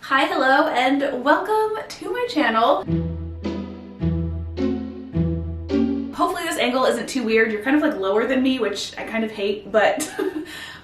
Hi, hello, and welcome to my channel. Hopefully this angle isn't too weird. You're kind of like lower than me, which I kind of hate, but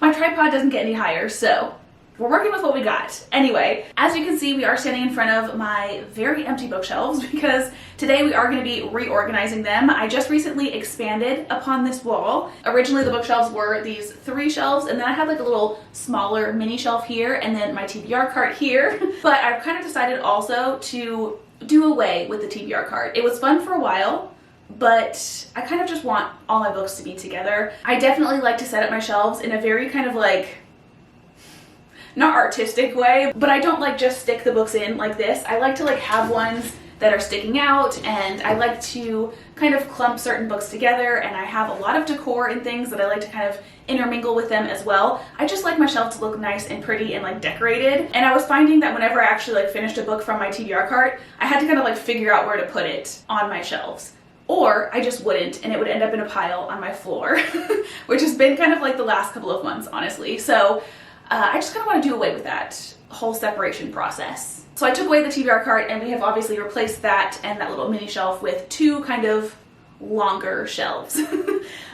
my tripod doesn't get any higher, so we're working with what we got. Anyway, as you can see, we are standing in front of my very empty bookshelves because today we are going to be reorganizing them. I just recently expanded upon this wall. Originally the bookshelves were these 3 shelves, and then I had like a little smaller mini shelf here and then my TBR cart here. But I've kind of decided also to do away with the TBR cart. It was fun for a while, but I kind of just want all my books to be together. I definitely like to set up my shelves in a very kind of like, not artistic way, but I don't like just stick the books in like this. I like to like have ones that are sticking out, and I like to kind of clump certain books together, and I have a lot of decor and things that I like to kind of intermingle with them as well. I just like my shelf to look nice and pretty and like decorated, and I was finding that whenever I actually like finished a book from my TBR cart, I had to kind of like figure out where to put it on my shelves. Or I just wouldn't, and it would end up in a pile on my floor, which has been kind of like the last couple of months, honestly. So I just kind of want to do away with that whole separation process. So I took away the TBR cart, and we have obviously replaced that and that little mini shelf with 2 kind of longer shelves.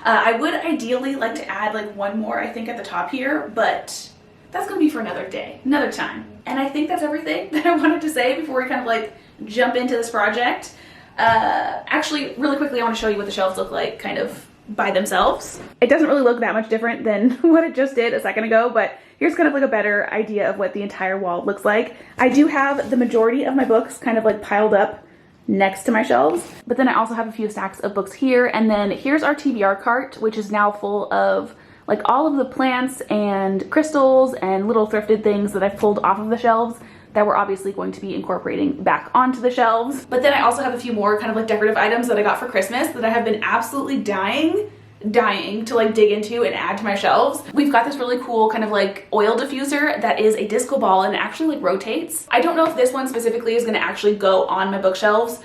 I would ideally like to add like 1 more, I think, at the top here, but that's gonna be for another day, another time. And I think that's everything that I wanted to say before we kind of like jump into this project. Actually, really quickly, I want to show you what the shelves look like kind of by themselves. It doesn't really look that much different than what it just did a second ago, but here's kind of like a better idea of what the entire wall looks like. I do have the majority of my books kind of like piled up next to my shelves, but then I also have a few stacks of books here, and then here's our TBR cart, which is now full of like all of the plants and crystals and little thrifted things that I've pulled off of the shelves that we're obviously going to be incorporating back onto the shelves. But then I also have a few more kind of like decorative items that I got for Christmas that I have been absolutely dying to like dig into and add to my shelves. We've got this really cool kind of like oil diffuser that is a disco ball and it actually like rotates. I don't know if this one specifically is going to actually go on my bookshelves,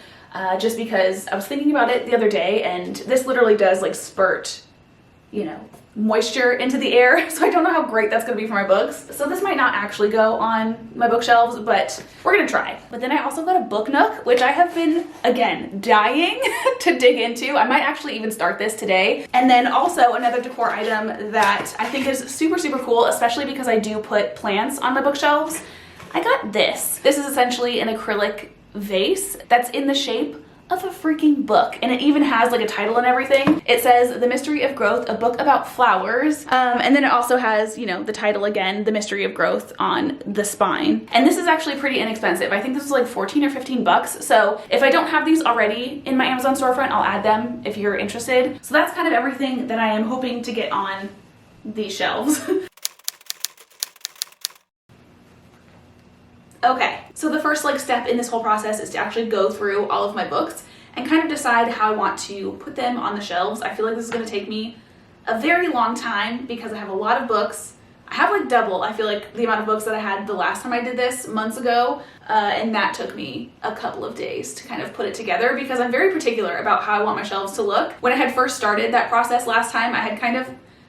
just because I was thinking about it the other day, and this literally does like spurt, you know, moisture into the air, so I don't know how great that's gonna be for my books. So this might not actually go on my bookshelves, but we're gonna try. But then I also got a book nook, which I have been, again, dying to dig into. I might actually even start this today. And then also another decor item that I think is super, super cool, especially because I do put plants on my bookshelves. I got this. This is essentially an acrylic vase that's in the shape of a freaking book, and it even has like a title and everything. It says The Mystery of Growth, a book about flowers, and then it also has, you know, the title again, The Mystery of Growth, on the spine. And this is actually pretty inexpensive. I think this is like 14 or 15 bucks. So if I don't have these already in my Amazon storefront, I'll add them if you're interested. So that's kind of everything that I am hoping to get on these shelves. Okay, so the first like step in this whole process is to actually go through all of my books and kind of decide how I want to put them on the shelves. I feel like this is going to take me a very long time because I have a lot of books. I have like double, I feel like, the amount of books that I had the last time I did this months ago, and that took me a couple of days to kind of put it together because I'm very particular about how I want my shelves to look. When I had first started that process last time, I had kind of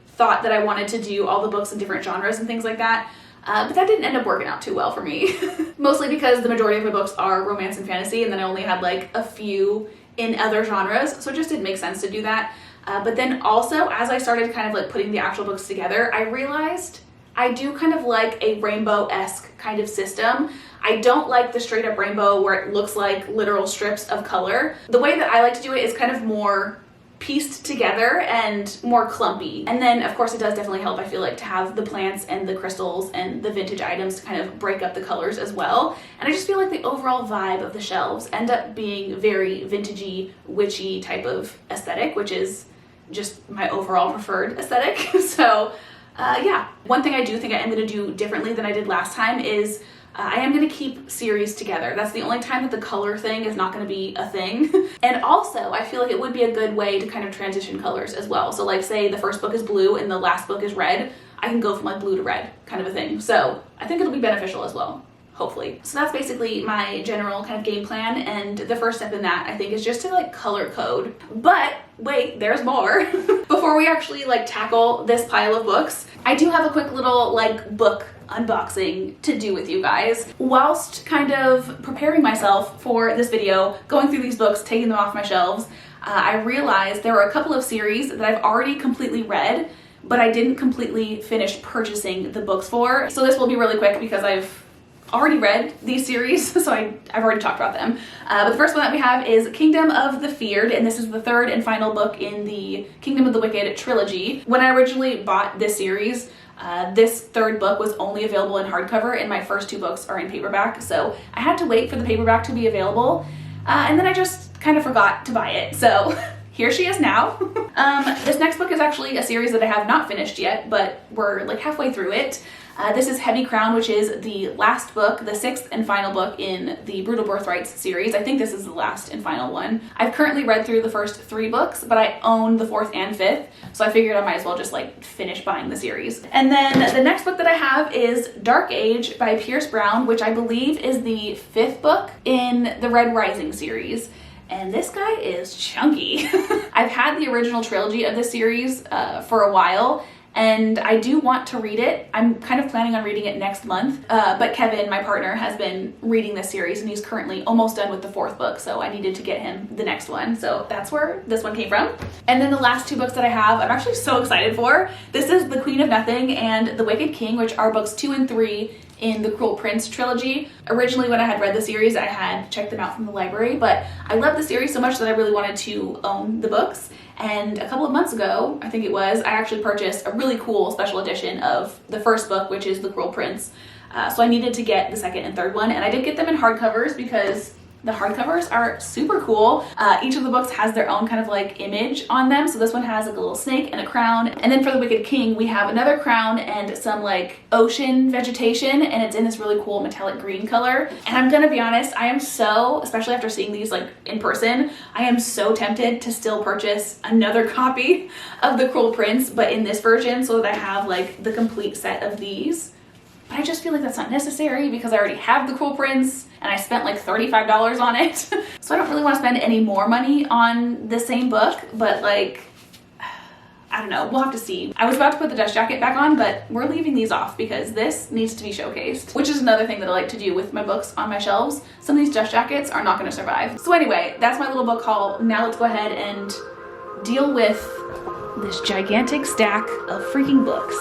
thought that I wanted to do all the books in different genres and things like that. But that didn't end up working out too well for me. Mostly because the majority of my books are romance and fantasy, and then I only had like a few in other genres, so it just didn't make sense to do that. But then also, as I started kind of like putting the actual books together, I realized I do kind of like a rainbow-esque kind of system. I don't like the straight up rainbow where it looks like literal strips of color. The way that I like to do it is kind of more pieced together and more clumpy. And then of course it does definitely help, I feel like, to have the plants and the crystals and the vintage items to kind of break up the colors as well. And I just feel like the overall vibe of the shelves end up being very vintagey, witchy type of aesthetic, which is just my overall preferred aesthetic. So yeah, one thing I do think I am going to do differently than I did last time is I am going to keep series together. That's the only time that the color thing is not going to be a thing. And also, I feel like it would be a good way to kind of transition colors as well. So like say the first book is blue and the last book is red, I can go from like blue to red kind of a thing. So I think it'll be beneficial as well, hopefully. So that's basically my general kind of game plan, and the first step in that I think is just to like color code. But wait, there's more. Before we actually like tackle this pile of books, I do have a quick little like book unboxing to do with you guys. Whilst kind of preparing myself for this video, going through these books, taking them off my shelves, I realized there were a couple of series that I've already completely read, but I didn't completely finish purchasing the books for. So this will be really quick because I've already read these series, so I've already talked about them. But the first one that we have is Kingdom of the Feared, and this is the third and final book in the Kingdom of the Wicked trilogy. When I originally bought this series, this third book was only available in hardcover, and my first two books are in paperback, so I had to wait for the paperback to be available, and then I just kind of forgot to buy it, so here she is now. This next book is actually a series that I have not finished yet, but we're like halfway through it. This is Heavy Crown, which is the last book, the sixth and final book in the Brutal Birthrights series. I think this is the last and final one. I've currently read through the first three books, but I own the fourth and fifth, so I figured I might as well just like finish buying the series. And then the next book that I have is Dark Age by Pierce Brown, which I believe is the fifth book in the Red Rising series. And this guy is chunky. I've had the original trilogy of this series for a while, and I do want to read it. I'm kind of planning on reading it next month, but Kevin, my partner, has been reading this series and he's currently almost done with the fourth book, so I needed to get him the next one. So that's where this one came from. And then the last two books that I have, I'm actually so excited for. This is The Queen of Nothing and The Wicked King, which are books 2 and 3 in the Cruel Prince trilogy. Originally, when I had read the series, I had checked them out from the library, but I loved the series so much that I really wanted to own the books. And a couple of months ago, I think it was, I actually purchased a really cool special edition of the first book, which is The Cruel Prince. So I needed to get the second and third one, and I did get them in hardcovers because the hardcovers are super cool. Each of the books has their own kind of like image on them. So this one has like a little snake and a crown. And then for The Wicked King, we have another crown and some like ocean vegetation, and it's in this really cool metallic green color. And I'm gonna be honest, I am so, especially after seeing these like in person, I am so tempted to still purchase another copy of The Cruel Prince, but in this version, so that I have like the complete set of these. But I just feel like that's not necessary because I already have The Cruel Prince and I spent like $35 on it. So I don't really want to spend any more money on the same book, but like, I don't know, we'll have to see. I was about to put the dust jacket back on, but we're leaving these off because this needs to be showcased, which is another thing that I like to do with my books on my shelves. Some of these dust jackets are not going to survive. So anyway, that's my little book haul. Now let's go ahead and deal with this gigantic stack of freaking books.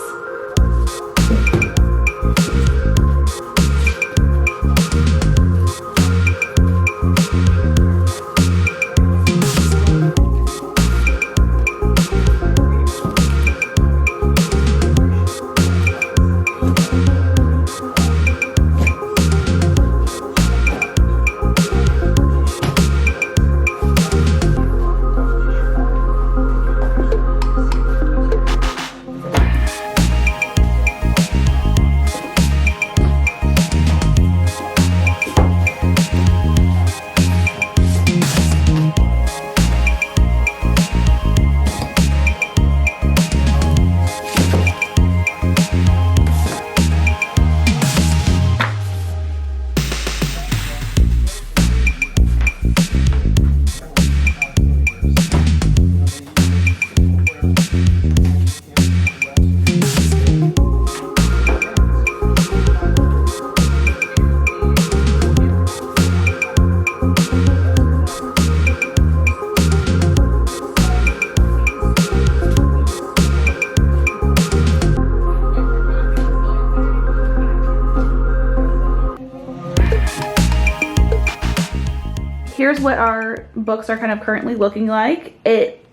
Here's what our books are kind of currently looking like. It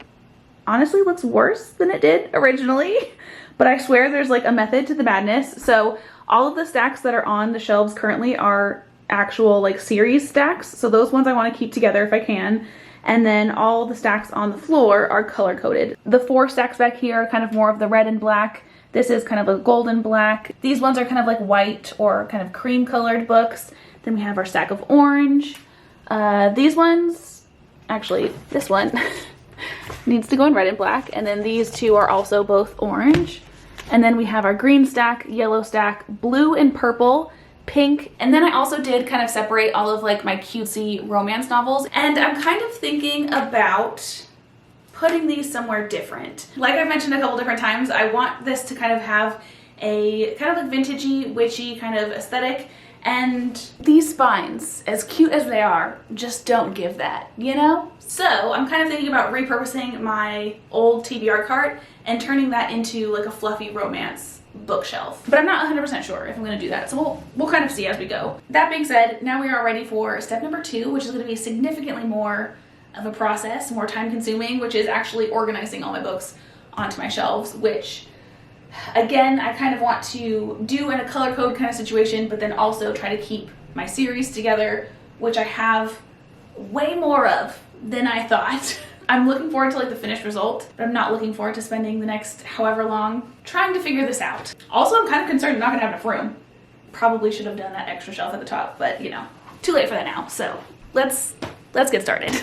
honestly looks worse than it did originally, but I swear there's like a method to the madness. So all of the stacks that are on the shelves currently are actual like series stacks. So those ones I want to keep together if I can. And then all the stacks on the floor are color coded. The 4 stacks back here are kind of more of the red and black. This is kind of a golden black. These ones are kind of like white or kind of cream colored books. Then we have our stack of orange. These ones, actually this one needs to go in red and black, and then these two are also both orange. And then we have our green stack, yellow stack, blue and purple, pink. And then I also did kind of separate all of like my cutesy romance novels, and I'm kind of thinking about putting these somewhere different. Like I've mentioned a couple different times, I want this to kind of have a kind of like vintagey, witchy kind of aesthetic. And these spines, as cute as they are, just don't give that, you know? So I'm kind of thinking about repurposing my old TBR cart and turning that into like a fluffy romance bookshelf. But I'm not 100% sure if I'm gonna do that, so we'll kind of see as we go. That being said, now we are ready for step number 2, which is gonna be significantly more of a process, more time consuming, which is actually organizing all my books onto my shelves, which again, I kind of want to do in a color code kind of situation, but then also try to keep my series together, which I have way more of than I thought. I'm looking forward to like the finished result, but I'm not looking forward to spending the next however long trying to figure this out. Also, I'm kind of concerned I'm not gonna have enough room. Probably should have done that extra shelf at the top, but you know, too late for that now. So let's get started.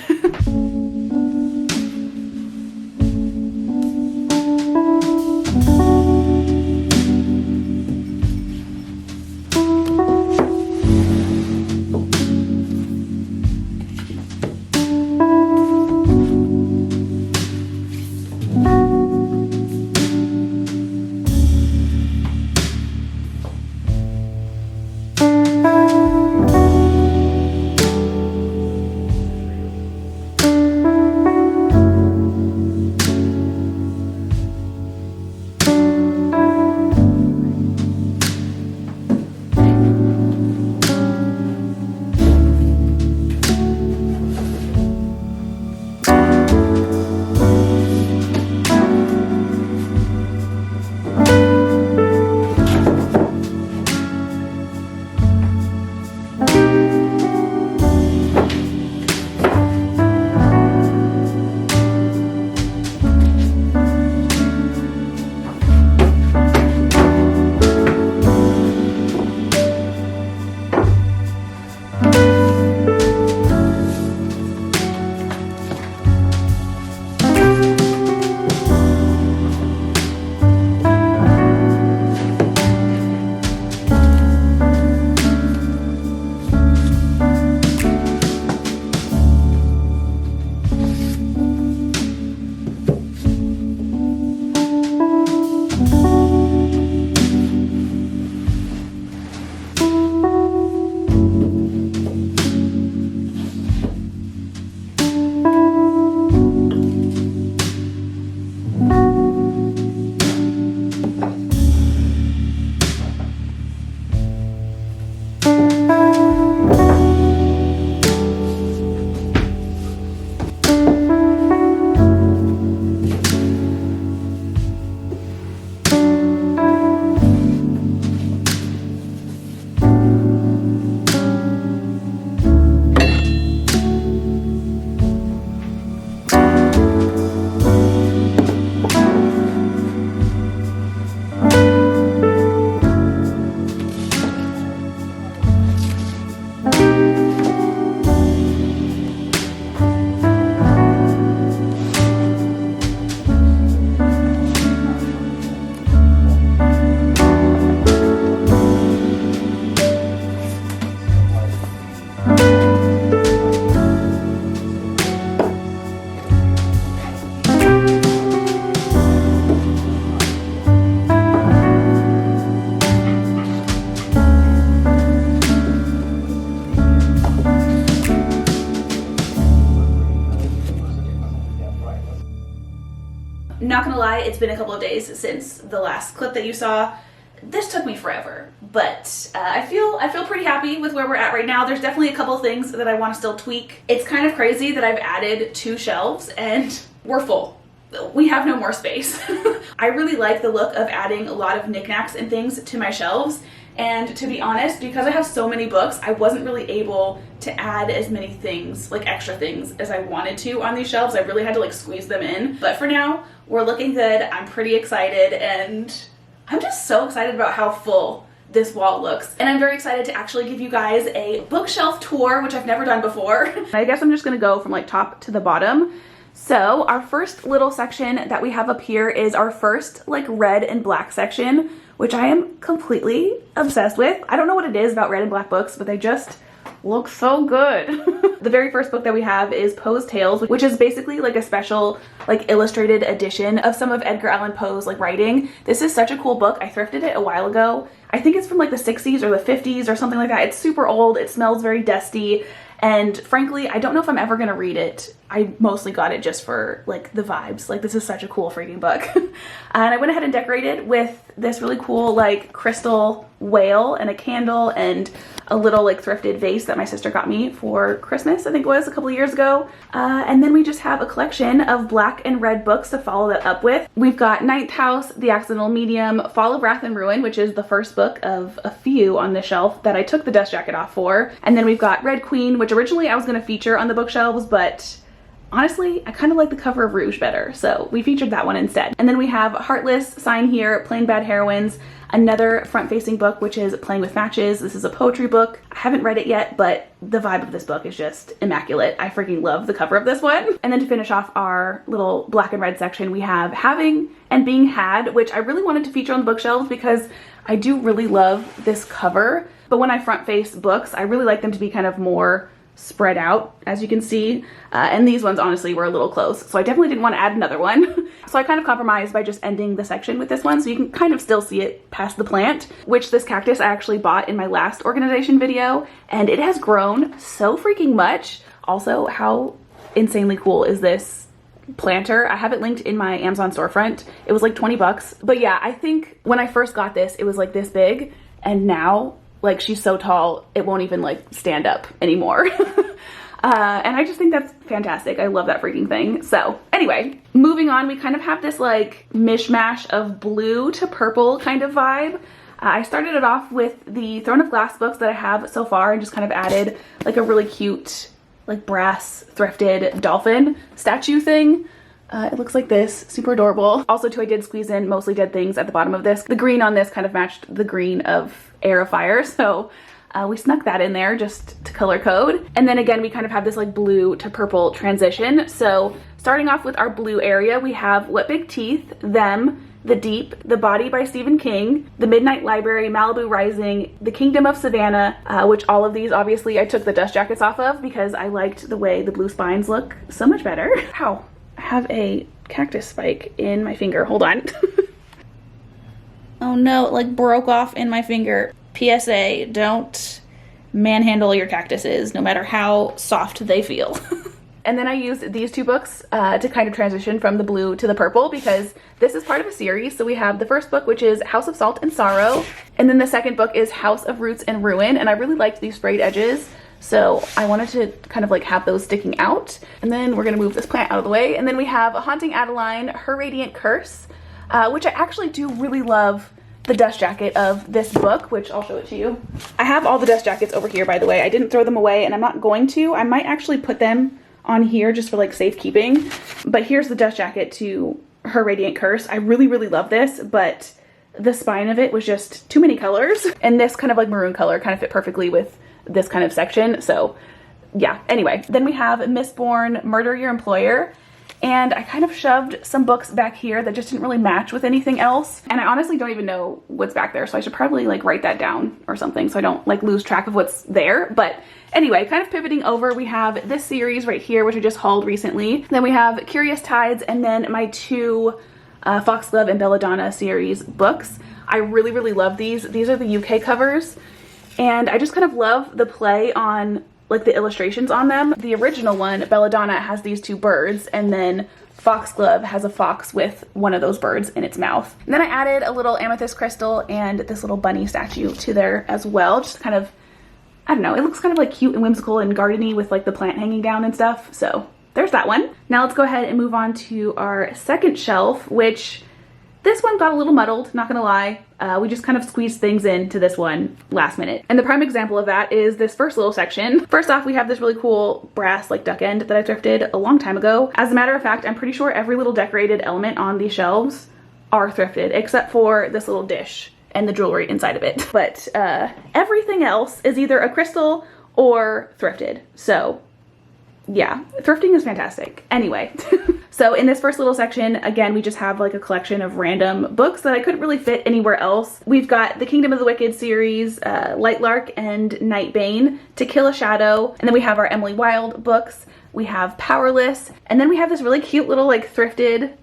Not gonna lie, it's been a couple of days since the last clip that you saw. This took me forever, but I feel pretty happy with where we're at right now. There's definitely a couple things that I want to still tweak. It's kind of crazy that I've added 2 shelves and we're full. We have no more space. I really like the look of adding a lot of knickknacks and things to my shelves. And to be honest, because I have so many books, I wasn't really able to add as many things, like extra things, as I wanted to on these shelves. I really had to like squeeze them in. But for now, we're looking good. I'm pretty excited, and I'm just so excited about how full this wall looks. And I'm very excited to actually give you guys a bookshelf tour, which I've never done before. I guess I'm just gonna go from like top to the bottom. So our first little section that we have up here is our first like red and black section, which I am completely obsessed with. I don't know what it is about red and black books, but they just looks so good. The very first book that we have is Poe's Tales, which is basically like a special like illustrated edition of some of Edgar Allan Poe's like writing. This is such a cool book. I thrifted it a while ago. I think it's from like the 60s or the 50s or something like that. It's super old. It smells very dusty. And frankly, I don't know if I'm ever gonna read it. I mostly got it just for like the vibes. Like, this is such a cool freaking book. And I went ahead and decorated with this really cool like crystal whale and a candle and a little like thrifted vase that my sister got me for Christmas, I think it was a couple years ago. And then we just have a collection of black and red books to follow that up with. We've got Ninth House, The Accidental Medium, Fall of Wrath and Ruin, which is the first book of a few on this shelf that I took the dust jacket off for. And then we've got Red Queen, which originally I was going to feature on the bookshelves, but honestly, I kind of like the cover of Rouge better, so we featured that one instead. And then we have Heartless, Sign Here, Plain Bad Heroines, another front-facing book, which is Playing with Matches. This is a poetry book. I haven't read it yet, but the vibe of this book is just immaculate. I freaking love the cover of this one. And then to finish off our little black and red section, we have Having and Being Had, which I really wanted to feature on the bookshelves because I do really love this cover. But when I front-face books, I really like them to be kind of more spread out, as you can see, and these ones honestly were a little close, so I definitely didn't want to add another one. So I kind of compromised by just ending the section with this one, so you can kind of still see it past the plant, which this cactus I actually bought in my last organization video, and it has grown so freaking much. Also, how insanely cool is this planter? I have it linked in my Amazon storefront. It was like 20 bucks, but yeah, I think when I first got this, it was like this big, and now like she's so tall it won't even like stand up anymore. And I just think that's fantastic. I love that freaking thing. So anyway, moving on, we kind of have this like mishmash of blue to purple kind of vibe. I started it off with the Throne of Glass books that I have so far and just kind of added like a really cute like brass thrifted dolphin statue thing. It looks like this, super adorable. Also too, I did squeeze in Mostly Dead Things at the bottom of this. The green on this kind of matched the green of Air of Fire, so we snuck that in there just to color code. And then again, we kind of have this like blue to purple transition. So starting off with our blue area, we have What Big Teeth, Them, The Deep, The Body by Stephen King, The Midnight Library, Malibu Rising, The Kingdom of Savannah, which all of these obviously I took the dust jackets off of because I liked the way the blue spines look so much better. Ow. I have a cactus spike in my finger. Hold on. Oh no, it like broke off in my finger. PSA, don't manhandle your cactuses, no matter how soft they feel. And then I used these two books to kind of transition from the blue to the purple because this is part of a series. So we have the first book, which is House of Salt and Sorrow. And then the second book is House of Roots and Ruin. And I really liked these frayed edges, so I wanted to kind of like have those sticking out. And then we're gonna move this plant out of the way. And then we have Haunting Adeline, Her Radiant Curse, which I actually do really love the dust jacket of this book, which I'll show it to you. I have all the dust jackets over here, by the way. I didn't throw them away and I'm not going to. I might actually put them on here just for like safekeeping. But here's the dust jacket to Her Radiant Curse. I really, really love this, but the spine of it was just too many colors. And this kind of like maroon color kind of fit perfectly with this kind of section. So yeah, anyway, then we have Mistborn, Murder Your Employer. And I kind of shoved some books back here that just didn't really match with anything else. And I honestly don't even know what's back there. So I should probably like write that down or something so I don't like lose track of what's there. But anyway, kind of pivoting over, we have this series right here, which I just hauled recently. Then we have Curious Tides and then my two Foxglove and Belladonna series books. I really, really love these. These are the UK covers. And I just kind of love the play on like the illustrations on them. The original one, Belladonna, has these two birds, and then Foxglove has a fox with one of those birds in its mouth. And then I added a little amethyst crystal and this little bunny statue to there as well. Just kind of, I don't know, it looks kind of like cute and whimsical and gardeny with like the plant hanging down and stuff. So there's that one. Now let's go ahead and move on to our second shelf, which this one got a little muddled, not gonna lie. We just kind of squeezed things into this one last minute. And the prime example of that is this first little section. First off, we have this really cool brass like duck end that I thrifted a long time ago. As a matter of fact, I'm pretty sure every little decorated element on these shelves are thrifted, except for this little dish and the jewelry inside of it. But everything else is either a crystal or thrifted. So yeah, thrifting is fantastic. Anyway, so in this first little section, again, we just have like a collection of random books that I couldn't really fit anywhere else. We've got the Kingdom of the Wicked series, Lightlark and Nightbane, To Kill a Shadow, and then we have our Emily Wilde books. We have Powerless, and then we have this really cute little like thrifted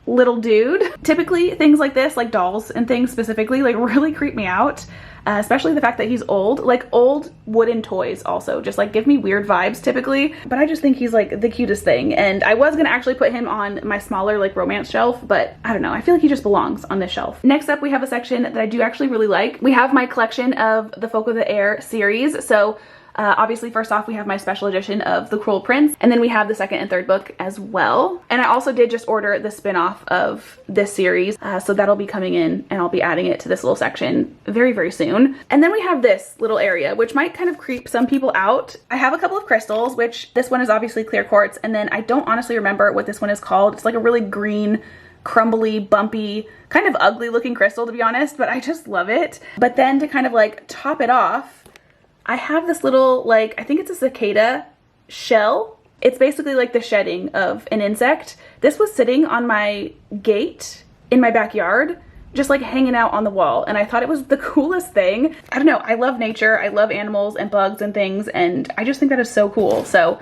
little dude. Typically things like this, like dolls and things specifically, like really creep me out. Especially the fact that he's old. Like old wooden toys also just like give me weird vibes typically, but I just think he's like the cutest thing. And I was gonna actually put him on my smaller like romance shelf, but I don't know, I feel like he just belongs on this shelf. Next up we have a section that I do actually really like. We have my collection of the Folk of the Air series. So obviously first off we have my special edition of The Cruel Prince, and then we have the second and third book as well. And I also did just order the spin-off of this series, so that'll be coming in and I'll be adding it to this little section very, very soon. And then we have this little area which might kind of creep some people out. I have a couple of crystals, which this one is obviously clear quartz, and then I don't honestly remember what this one is called. It's like a really green, crumbly, bumpy, kind of ugly looking crystal to be honest, but I just love it. But then to kind of like top it off, I have this little, like, I think it's a cicada shell. It's basically like the shedding of an insect. This was sitting on my gate in my backyard, just like hanging out on the wall. And I thought it was the coolest thing. I don't know, I love nature. I love animals and bugs and things. And I just think that is so cool. So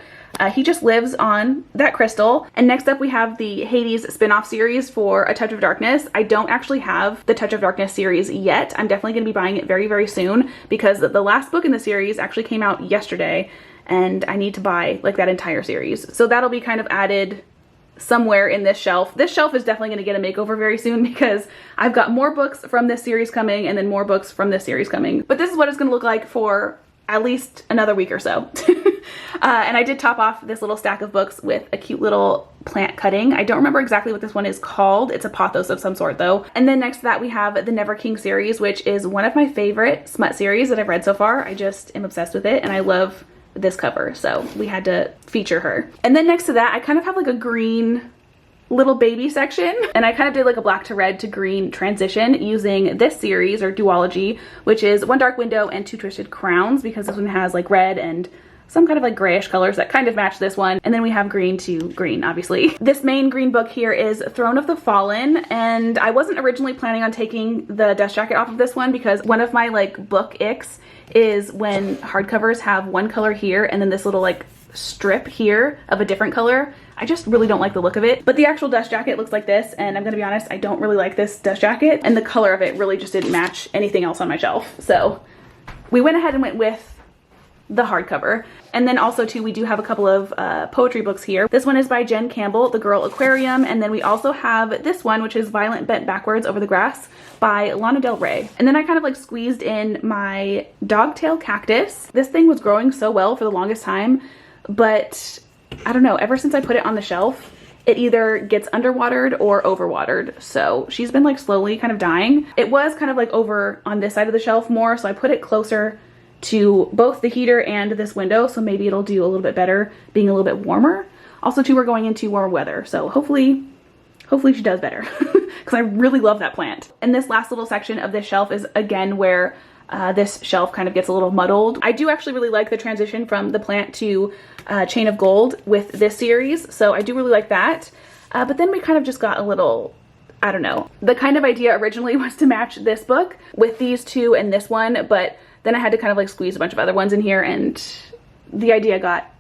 he just lives on that crystal. And next up we have the Hades spin-off series for A Touch of Darkness. I don't actually have the Touch of Darkness series yet. I'm definitely going to be buying it very, very soon because the last book in the series actually came out yesterday and I need to buy like that entire series. So that'll be kind of added somewhere in this shelf. This shelf is definitely going to get a makeover very soon because I've got more books from this series coming and then more books from this series coming. But this is what it's going to look like for at least another week or so. And I did top off this little stack of books with a cute little plant cutting. I don't remember exactly what this one is called. It's a pothos of some sort though. And then next to that we have the Never King series, which is one of my favorite smut series that I've read so far. I just am obsessed with it and I love this cover, so we had to feature her. And then next to that I kind of have like a green little baby section, and I kind of did like a black to red to green transition using this series or duology, which is One Dark Window and Two Twisted Crowns, because this one has like red and some kind of like grayish colors that kind of match this one. And then we have green to green, obviously. This main green book here is Throne of the Fallen, and I wasn't originally planning on taking the dust jacket off of this one because one of my like book icks is when hardcovers have one color here and then this little like strip here of a different color. I just really don't like the look of it. But the actual dust jacket looks like this, and I'm gonna be honest, I don't really like this dust jacket, and the color of it really just didn't match anything else on my shelf. So we went ahead and went with the hardcover. And then also too, we do have a couple of poetry books here. This one is by Jen Campbell, The Girl Aquarium, and then we also have this one, which is Violent Bent Backwards Over the Grass by Lana Del Rey. And then I kind of like squeezed in my Dogtail Cactus. This thing was growing so well for the longest time, but I don't know, ever since I put it on the shelf, it either gets underwatered or overwatered. So she's been like slowly kind of dying. It was kind of like over on this side of the shelf more, so I put it closer to both the heater and this window, so maybe it'll do a little bit better being a little bit warmer. Also too, we're going into warmer weather, so hopefully she does better because I really love that plant. And this last little section of this shelf is again where this shelf kind of gets a little muddled. I do actually really like the transition from the plant to Chain of Gold with this series, so I do really like that. But then we kind of just got a little, I don't know. The kind of idea originally was to match this book with these two and this one, but then I had to kind of like squeeze a bunch of other ones in here and the idea got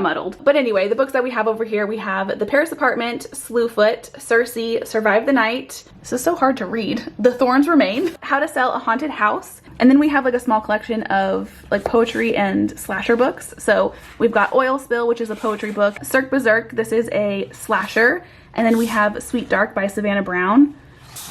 muddled. But anyway, the books that we have over here, we have The Paris Apartment, Slewfoot, Circe, Survive the Night. This is so hard to read. The Thorns Remain, How to Sell a Haunted House. And then we have like a small collection of like poetry and slasher books. So we've got Oil Spill, which is a poetry book. Cirque Berserk, this is a slasher. And then we have Sweet Dark by Savannah Brown,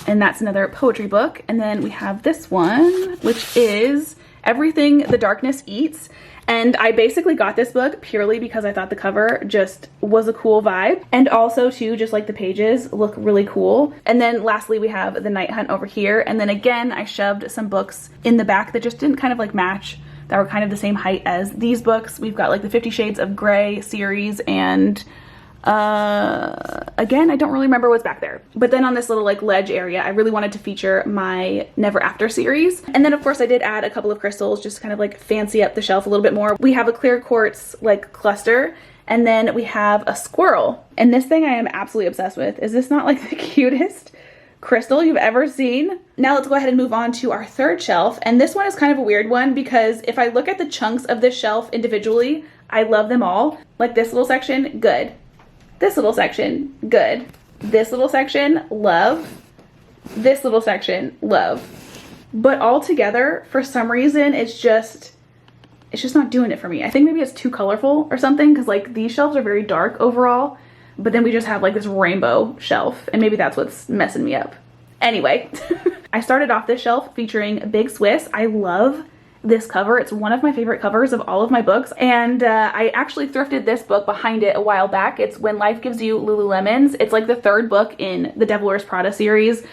and that's another poetry book. And then we have this one, which is Everything the Darkness Eats. And I basically got this book purely because I thought the cover just was a cool vibe. And also too, just like the pages look really cool. And then lastly, we have The Night Hunt over here. And then again, I shoved some books in the back that just didn't kind of like match, that were kind of the same height as these books. We've got like the 50 Shades of Grey series, and again, I don't really remember what's back there. But then on this little like ledge area, I really wanted to feature my Never After series. And then of course I did add a couple of crystals just to kind of like fancy up the shelf a little bit more. We have a clear quartz like cluster, And then we have a squirrel. And this thing I am absolutely obsessed with. Is this not like the cutest crystal you've ever seen? Now let's go ahead and move on to our third shelf. And this one is kind of a weird one because if I look at the chunks of this shelf individually, I love them all. Like this little section, good. This little section, good. This little section, love. This little section, love. But all together, for some reason, it's just not doing it for me. I think maybe it's too colorful or something, because like these shelves are very dark overall, but then we just have like this rainbow shelf, and maybe that's what's messing me up. Anyway, I started off this shelf featuring Big Swiss. I love this cover. It's one of my favorite covers of all of my books, and I actually thrifted this book behind it a while back. It's When Life Gives You Lululemons. It's like the third book in the Devil Wears Prada series.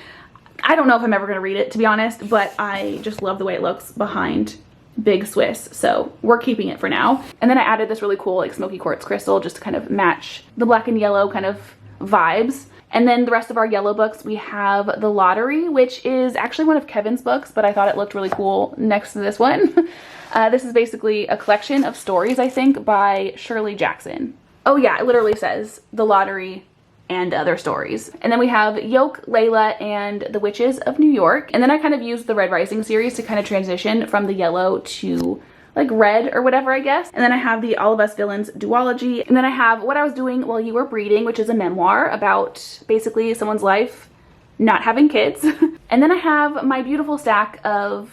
I don't know if I'm ever going to read it, to be honest, but I just love the way it looks behind Big Swiss, so we're keeping it for now. And then I added this really cool like smoky quartz crystal just to kind of match the black and yellow kind of vibes. And then the rest of our yellow books, we have The Lottery, which is actually one of Kevin's books, but I thought it looked really cool next to this one. This is basically a collection of stories, I think, by Shirley Jackson. Oh yeah, it literally says The Lottery and Other Stories. And then we have Yoke, Layla, and The Witches of New York. And then I kind of used the Red Rising series to kind of transition from the yellow to like red or whatever, I guess. And then I have the All of Us Villains duology. And then I have What I Was Doing While You Were Breeding, which is a memoir about basically someone's life not having kids. And then I have my beautiful stack of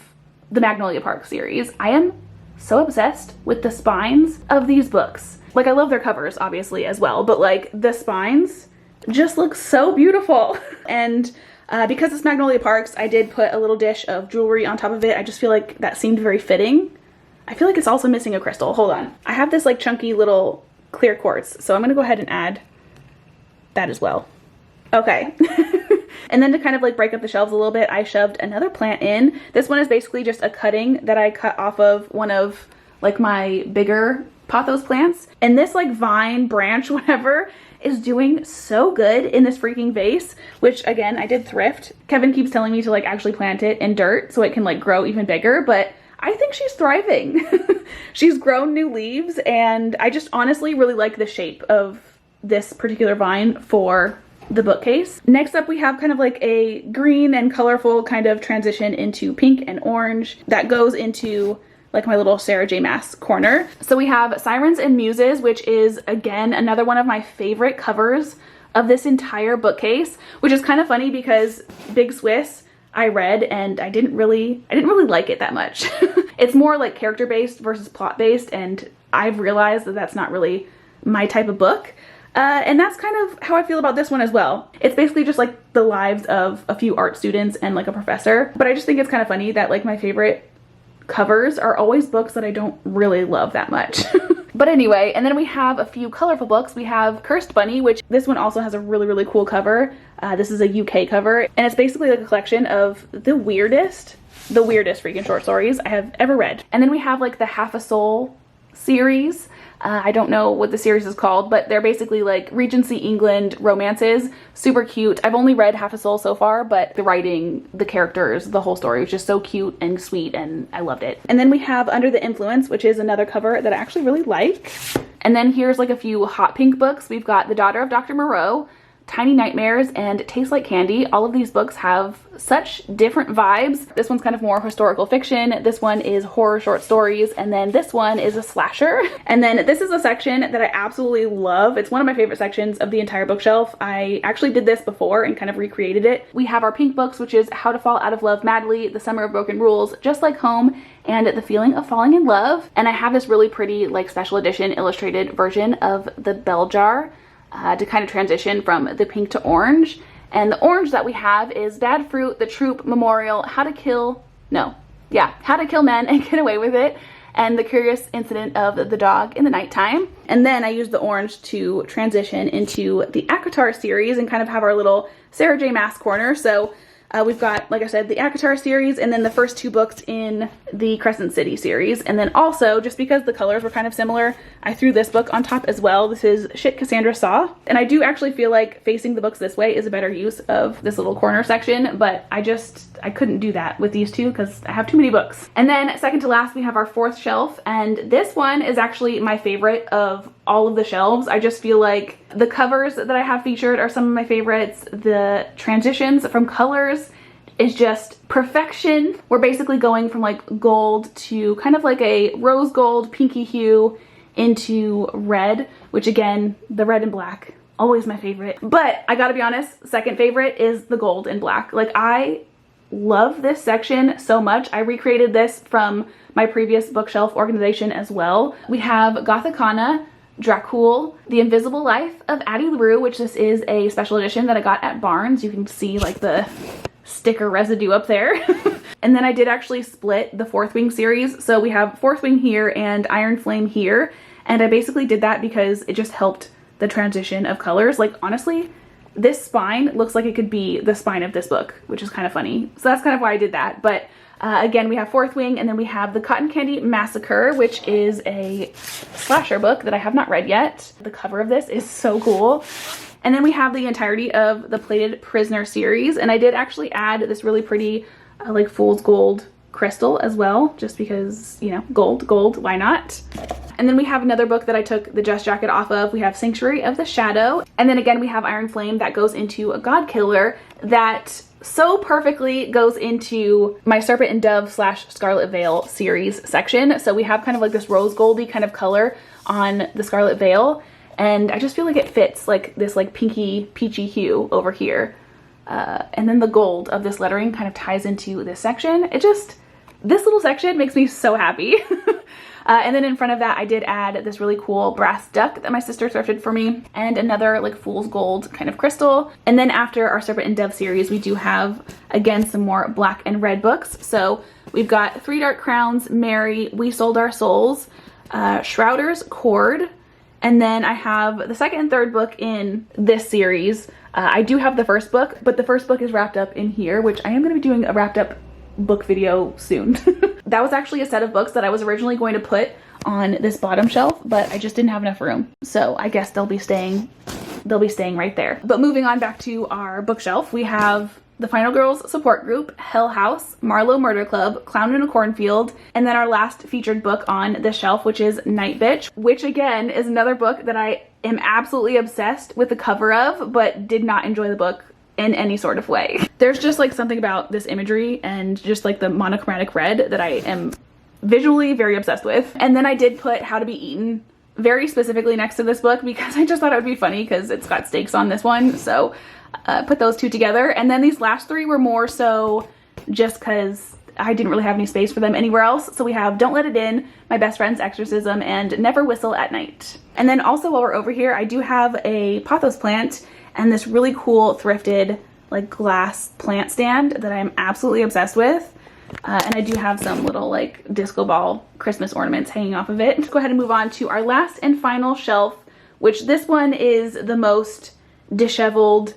the Magnolia Park series. I am so obsessed with the spines of these books. Like I love their covers obviously as well, but like the spines just looks so beautiful. And because it's Magnolia Parks, I did put a little dish of jewelry on top of it. I just feel like that seemed very fitting. I feel like it's also missing a crystal. Hold on. I have this like chunky little clear quartz, so I'm gonna go ahead and add that as well. Okay. And then to kind of like break up the shelves a little bit, I shoved another plant in. This one is basically just a cutting that I cut off of one of like my bigger pothos plants. And this like vine branch, whatever, is doing so good in this freaking vase, which again, I did thrift. Kevin keeps telling me to like actually plant it in dirt so it can like grow even bigger, but I think she's thriving. She's grown new leaves, and I just honestly really like the shape of this particular vine for the bookcase. Next up, we have kind of like a green and colorful kind of transition into pink and orange that goes into like my little Sarah J. Maas corner. So we have Sirens and Muses, which is again another one of my favorite covers of this entire bookcase, which is kind of funny because Big Swiss I read and I didn't really like it that much. It's more like character based versus plot based, and I've realized that that's not really my type of book. And that's kind of how I feel about this one as well. It's basically just like the lives of a few art students and like a professor, but I just think it's kind of funny that like my favorite covers are always books that I don't really love that much. But anyway, and then we have a few colorful books. We have Cursed Bunny, which this one also has a really cool cover. This is a UK cover, and it's basically like a collection of the weirdest freaking short stories I have ever read. And then we have like the Half a Soul series. I don't know what the series is called, but they're basically like Regency England romances. Super cute. I've only read Half a Soul so far, but the writing, the characters, the whole story was just so cute and sweet, and I loved it. And then we have Under the Influence, which is another cover that I actually really like. And then here's like a few hot pink books. We've got The Daughter of Dr. Moreau, Tiny Nightmares, and Taste Like Candy. All of these books have such different vibes. This one's kind of more historical fiction. This one is horror short stories. And then this one is a slasher. And then this is a section that I absolutely love. It's one of my favorite sections of the entire bookshelf. I actually did this before and kind of recreated it. We have our pink books, which is How to Fall Out of Love Madly, The Summer of Broken Rules, Just Like Home, and The Feeling of Falling in Love. And I have this really pretty like special edition illustrated version of the bell jar to kind of transition from the pink to orange. And the orange that we have is Bad Fruit, The Troop, Memorial, How to Kill Men and Get Away With It, and The Curious Incident of the Dog in the Nighttime. And then I used the orange to transition into the ACOTAR series and kind of have our little Sarah J. Maas corner. So We've got, like I said, the ACOTAR series, and then the first 2 books in the Crescent City series. And then also, just because the colors were kind of similar, I threw this book on top as well. This is Shit Cassandra Saw. And I do actually feel like facing the books this way is a better use of this little corner section, but I couldn't do that with these 2 because I have too many books. And then second to last, we have our 4th shelf, and this one is actually my favorite of all of the shelves. I just feel like the covers that I have featured are some of my favorites. The transitions from colors is just perfection. We're basically going from like gold to kind of like a rose gold, pinky hue into red, which again, the red and black, always my favorite. But I gotta be honest, second favorite is the gold and black. Like, I love this section so much. I recreated this from my previous bookshelf organization as well. We have Gothicana, Dracul, The Invisible Life of Addie LaRue, which this is a special edition that I got at Barnes. You can see like the sticker residue up there. And then I did actually split the Fourth Wing series. So we have Fourth Wing here and Iron Flame here. And I basically did that because it just helped the transition of colors. Like, honestly, this spine looks like it could be the spine of this book, which is kind of funny. So that's kind of why I did that. But again, we have Fourth Wing, and then we have the Cotton Candy Massacre, which is a slasher book that I have not read yet. The cover of this is so cool. And then we have the entirety of the Plated Prisoner series, and I did actually add this really pretty like fool's gold crystal as well, just because, you know, gold, why not? And then we have another book that I took the Just Jacket off of. We have Sanctuary of the Shadow. And then again, we have Iron Flame that goes into a God Killer that so perfectly goes into my Serpent and Dove / Scarlet Veil series section. So we have kind of like this rose goldy kind of color on the Scarlet Veil. And I just feel like it fits like this like pinky peachy hue over here. And then the gold of this lettering kind of ties into this section. This little section makes me so happy. And then in front of that, I did add this really cool brass duck that my sister thrifted for me, and another like fool's gold kind of crystal. And then after our Serpent and Dove series, we do have, again, some more black and red books. So we've got Three Dark Crowns, Mary, We Sold Our Souls, Shrouders, Cord, and then I have the second and third book in this series. I do have the first book, but the first book is wrapped up in here, which I am going to be doing a wrapped up book video soon. That was actually a set of books that I was originally going to put on this bottom shelf, but I just didn't have enough room. So I guess they'll be staying right there. But moving on back to our bookshelf, we have the Final Girls Support Group, Hell House, Marlowe Murder Club, Clown in a Cornfield, and then our last featured book on this shelf, which is Night Bitch, which again is another book that I am absolutely obsessed with the cover of, but did not enjoy the book in any sort of way. There's just like something about this imagery and just like the monochromatic red that I am visually very obsessed with. And then I did put How to Be Eaten very specifically next to this book because I just thought it would be funny because it's got stakes on this one. So put those two together. And then these last three were more so just because I didn't really have any space for them anywhere else. So we have Don't Let It In, My Best Friend's Exorcism, and Never Whistle at Night. And then also while we're over here, I do have a pothos plant and this really cool thrifted like glass plant stand that I'm absolutely obsessed with. And I do have some little like disco ball Christmas ornaments hanging off of it. Let's go ahead and move on to our last and final shelf, which this one is the most disheveled,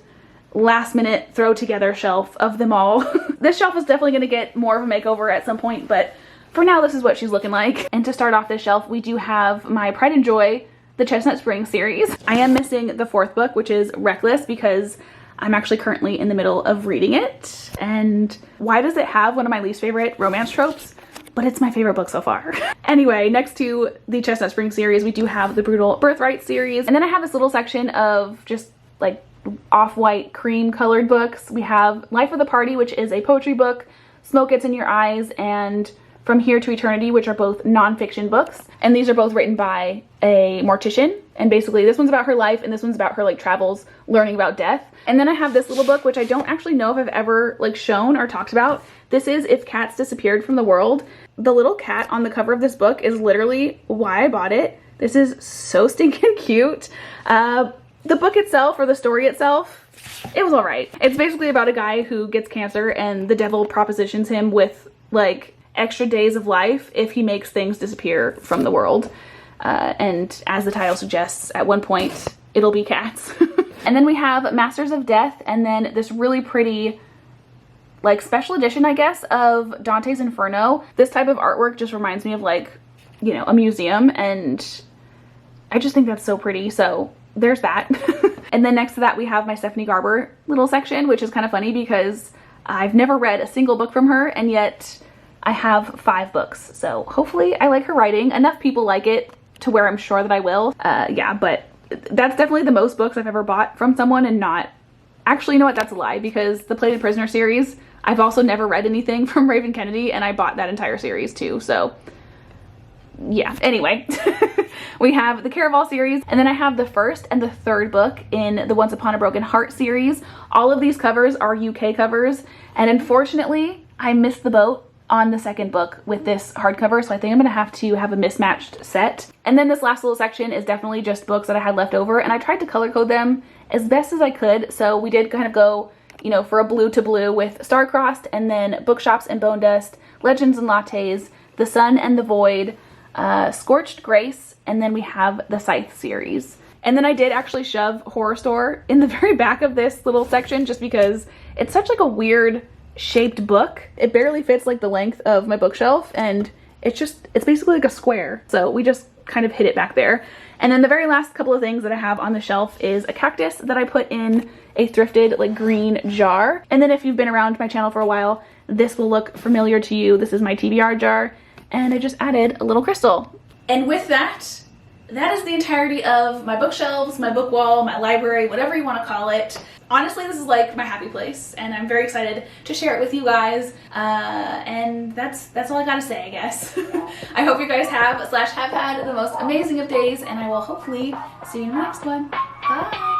last minute throw together shelf of them all. This shelf is definitely going to get more of a makeover at some point, but for now this is what she's looking like. And to start off this shelf, we do have my Pride and Joy, the Chestnut Springs series. I am missing the fourth book, which is Reckless, because I'm actually currently in the middle of reading it. And why does it have one of my least favorite romance tropes? But it's my favorite book so far. Anyway, next to the Chestnut Springs series, we do have the Brutal Birthright series. And then I have this little section of just like off-white cream colored books. We have Life of the Party, which is a poetry book, Smoke Gets in Your Eyes, and From Here to Eternity, which are both nonfiction books. And these are both written by a mortician. And basically this one's about her life and this one's about her like travels learning about death. And then I have this little book, which I don't actually know if I've ever like shown or talked about. This is If Cats Disappeared from the World. The little cat on the cover of this book is literally why I bought it. This is so stinking cute. The book itself, or the story itself, it was all right. It's basically about a guy who gets cancer and the devil propositions him with like extra days of life if he makes things disappear from the world. And as the title suggests, at one point it'll be cats. And then we have Masters of Death, and then this really pretty like special edition, I guess, of Dante's Inferno. This type of artwork just reminds me of like, you know, a museum, and I just think that's so pretty. So there's that. And then next to that we have my Stephanie Garber little section, which is kind of funny because I've never read a single book from her, and yet I have 5 books. So hopefully I like her writing. Enough people like it to where I'm sure that I will. Yeah, but that's definitely the most books I've ever bought from someone, and not... Actually, you know what? That's a lie, because the Plated Prisoner series, I've also never read anything from Raven Kennedy, and I bought that entire series too, so yeah. Anyway, we have the Caraval series, and then I have the first and the third book in the Once Upon a Broken Heart series. All of these covers are UK covers, and unfortunately, I missed the boat on the second book with this hardcover, so I think I'm gonna have to have a mismatched set. And then this last little section is definitely just books that I had left over, and I tried to color code them as best as I could. So we did kind of go, you know, for a blue to blue with Star-Crossed, and then Bookshops and Bone Dust, Legends and Lattes, The Sun and the Void, Scorched Grace, and then we have the Scythe series. And then I did actually shove Horror Store in the very back of this little section just because it's such like a weird shaped book. It barely fits like the length of my bookshelf, and it's basically like a square. So we just kind of hid it back there. And then the very last couple of things that I have on the shelf is a cactus that I put in a thrifted like green jar. And then if you've been around my channel for a while, this will look familiar to you. This is my TBR jar, and I just added a little crystal. And with that, that is the entirety of my bookshelves, my book wall, my library, whatever you want to call it. Honestly, this is like my happy place, and I'm very excited to share it with you guys. And that's all I gotta say, I guess. I hope you guys have / have had the most amazing of days, and I will hopefully see you in the next one. Bye!